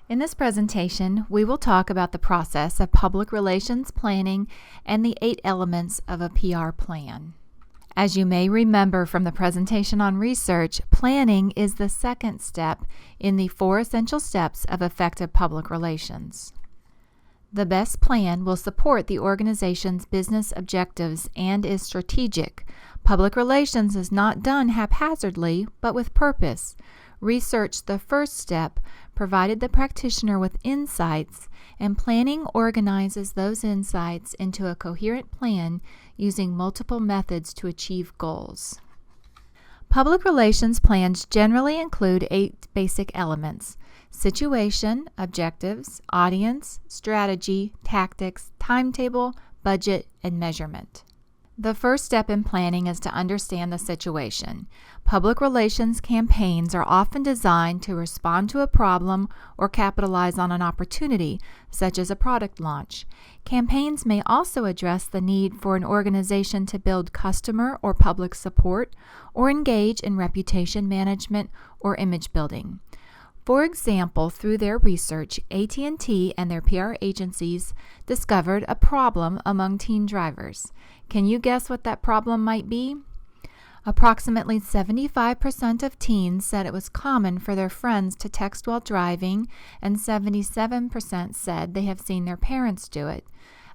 In this presentation, we will talk about the process of public relations planning and the 8 elements of a PR plan. As you may remember from the presentation on research, planning is the second step in the 4 essential steps of effective public relations. The best plan will support the organization's business objectives and is strategic. Public relations is not done haphazardly, but with purpose. Research, the first step, provided the practitioner with insights, and planning organizes those insights into a coherent plan using multiple methods to achieve goals. Public relations plans generally include 8 basic elements: situation, objectives, audience, strategy, tactics, timetable, budget, and measurement. The first step in planning is to understand the situation. Public relations campaigns are often designed to respond to a problem or capitalize on an opportunity, such as a product launch. Campaigns may also address the need for an organization to build customer or public support or engage in reputation management or image building. For example, through their research, AT&T and their PR agencies discovered a problem among teen drivers. Can you guess what that problem might be? Approximately 75% of teens said it was common for their friends to text while driving, and 77% said they have seen their parents do it.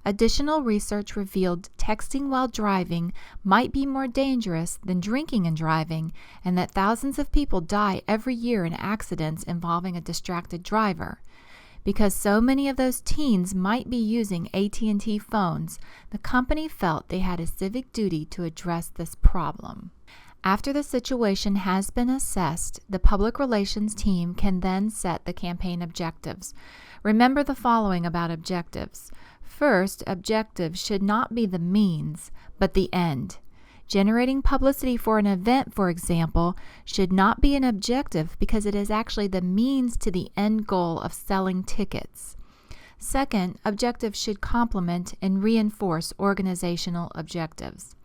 Additional research revealed texting while driving might be more dangerous than drinking and driving, and that thousands of people die every year in accidents involving a distracted driver. Because so many of those teens might be using AT&T phones, the company felt they had a civic duty to address this problem. After the situation has been assessed, the public relations team can then set the campaign objectives. Remember the following about objectives. First, objectives should not be the means, but the end. Generating publicity for an event, for example, should not be an objective because it is actually the means to the end goal of selling tickets. Second, objectives should complement and reinforce organizational objectives.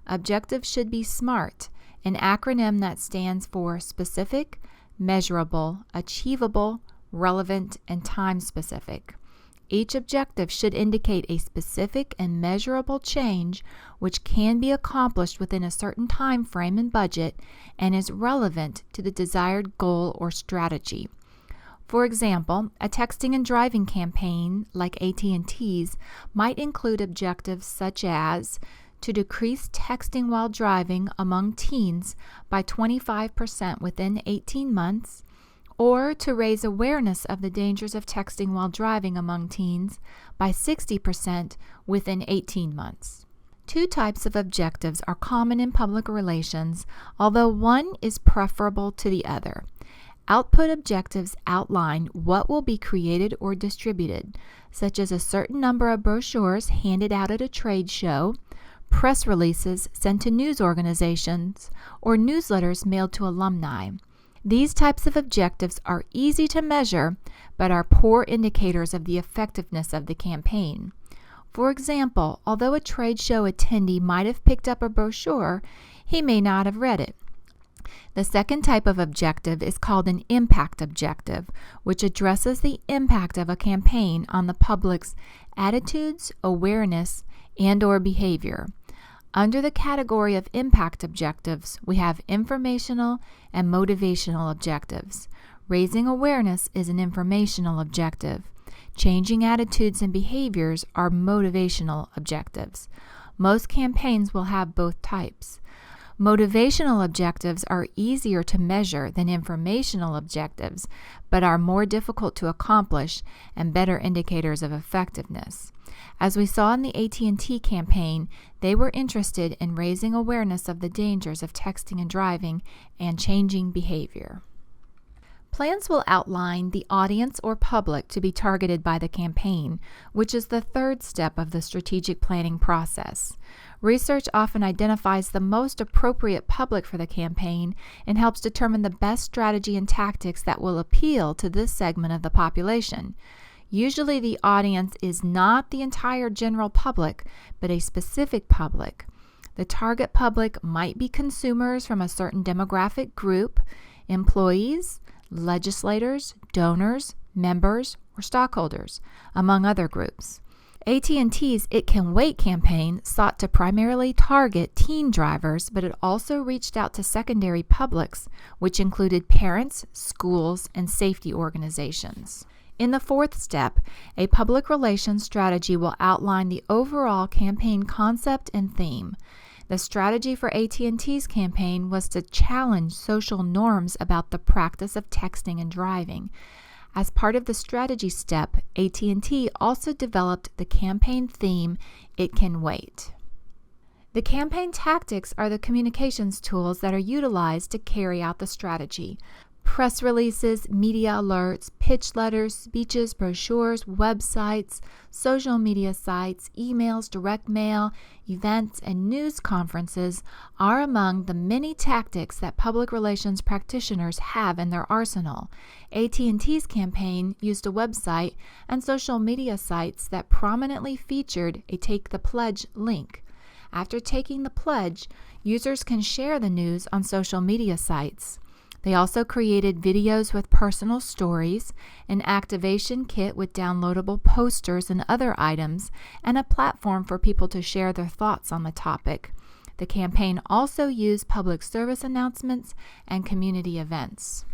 Objectives should be SMART, an acronym that stands for specific, measurable, achievable, relevant, and time-specific. Each objective should indicate a specific and measurable change which can be accomplished within a certain time frame and budget and is relevant to the desired goal or strategy. For example, a texting and driving campaign like AT&T's might include objectives such as to decrease texting while driving among teens by 25% within 18 months, or to raise awareness of the dangers of texting while driving among teens by 60% within 18 months. 2 types of objectives are common in public relations, although one is preferable to the other. Output objectives outline what will be created or distributed, such as a certain number of brochures handed out at a trade show, press releases sent to news organizations, or newsletters mailed to alumni. These types of objectives are easy to measure, but are poor indicators of the effectiveness of the campaign. For example, although a trade show attendee might have picked up a brochure, he may not have read it. The second type of objective is called an impact objective, which addresses the impact of a campaign on the public's attitudes, awareness, and/or behavior. Under the category of impact objectives, we have informational and motivational objectives. Raising awareness is an informational objective. Changing attitudes and behaviors are motivational objectives. Most campaigns will have both types. Motivational objectives are easier to measure than informational objectives, but are more difficult to accomplish and better indicators of effectiveness. As we saw in the AT&T campaign, they were interested in raising awareness of the dangers of texting and driving and changing behavior. Plans will outline the audience or public to be targeted by the campaign, which is the third step of the strategic planning process. Research often identifies the most appropriate public for the campaign and helps determine the best strategy and tactics that will appeal to this segment of the population. Usually the audience is not the entire general public, but a specific public. The target public might be consumers from a certain demographic group, employees, legislators, donors, members, or stockholders, among other groups. AT&T's It Can Wait campaign sought to primarily target teen drivers, but it also reached out to secondary publics, which included parents, schools, and safety organizations. In the fourth step, a public relations strategy will outline the overall campaign concept and theme. The strategy for AT&T's campaign was to challenge social norms about the practice of texting and driving. As part of the strategy step, AT&T also developed the campaign theme, It Can Wait. The campaign tactics are the communications tools that are utilized to carry out the strategy. Press releases, media alerts, pitch letters, speeches, brochures, websites, social media sites, emails, direct mail, events, and news conferences are among the many tactics that public relations practitioners have in their arsenal. AT&T's campaign used a website and social media sites that prominently featured a Take the Pledge link. After taking the pledge, users can share the news on social media sites. They also created videos with personal stories, an activation kit with downloadable posters and other items, and a platform for people to share their thoughts on the topic. The campaign also used public service announcements and community events.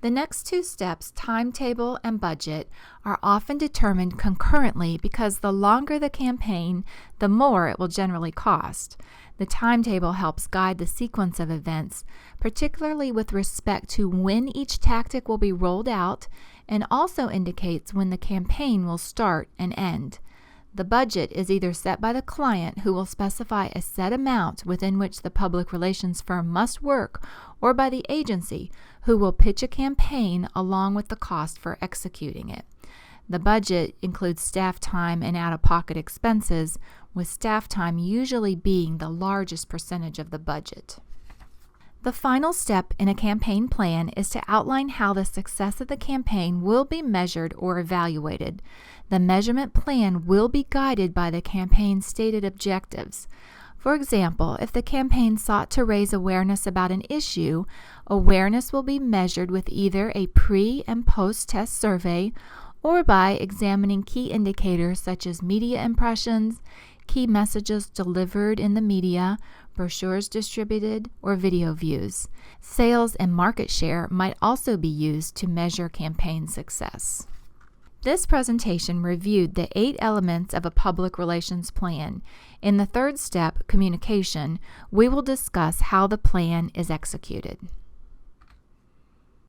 The next two steps, timetable and budget, are often determined concurrently because the longer the campaign, the more it will generally cost. The timetable helps guide the sequence of events, particularly with respect to when each tactic will be rolled out, and also indicates when the campaign will start and end. The budget is either set by the client, who will specify a set amount within which the public relations firm must work, or by the agency, who will pitch a campaign along with the cost for executing it. The budget includes staff time and out-of-pocket expenses, with staff time usually being the largest percentage of the budget. The final step in a campaign plan is to outline how the success of the campaign will be measured or evaluated. The measurement plan will be guided by the campaign's stated objectives. For example, if the campaign sought to raise awareness about an issue, awareness will be measured with either a pre- and post-test survey or by examining key indicators such as media impressions, key messages delivered in the media, brochures distributed, or video views. Sales and market share might also be used to measure campaign success. This presentation reviewed the 8 elements of a public relations plan. In the third step, communication, we will discuss how the plan is executed.